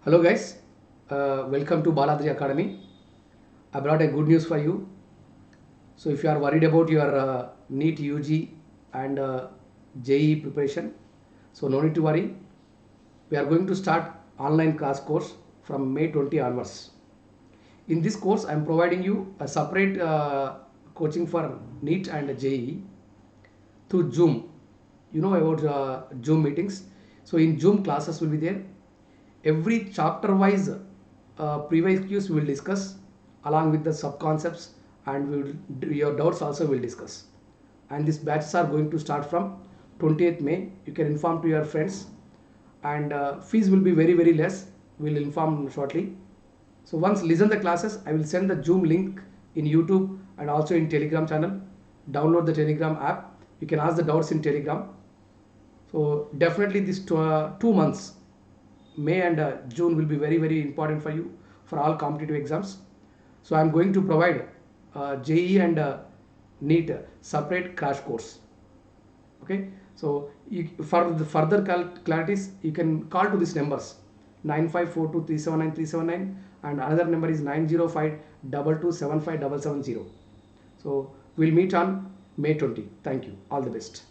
Hello guys, welcome to Baladri Academy. I brought a good news for you. So if you are worried about your NEET UG and JEE preparation, so no need to worry. We are going to start online class course from May 20 onwards. In this course, I am providing you a separate coaching for NEET and JEE through Zoom. You know about Zoom meetings. So in Zoom classes will be there. Every chapter wise previous cues we will discuss along with the sub concepts, and we will, your doubts also will discuss. And these batches are going to start from 20th May. You can inform to your friends, and fees will be very less. We will inform shortly. So once listen the classes, I will send the Zoom link in YouTube and also in Telegram channel. Download the Telegram app. You can ask the doubts in Telegram. So definitely these 2 months, May and June, will be very important for you for all competitive exams. So I am going to provide JEE and NEET separate crash course. Okay. So for the further clarities, you can call to these numbers 9542379379, and another number is 90522757770. So we'll meet on May 20. Thank you. All the best.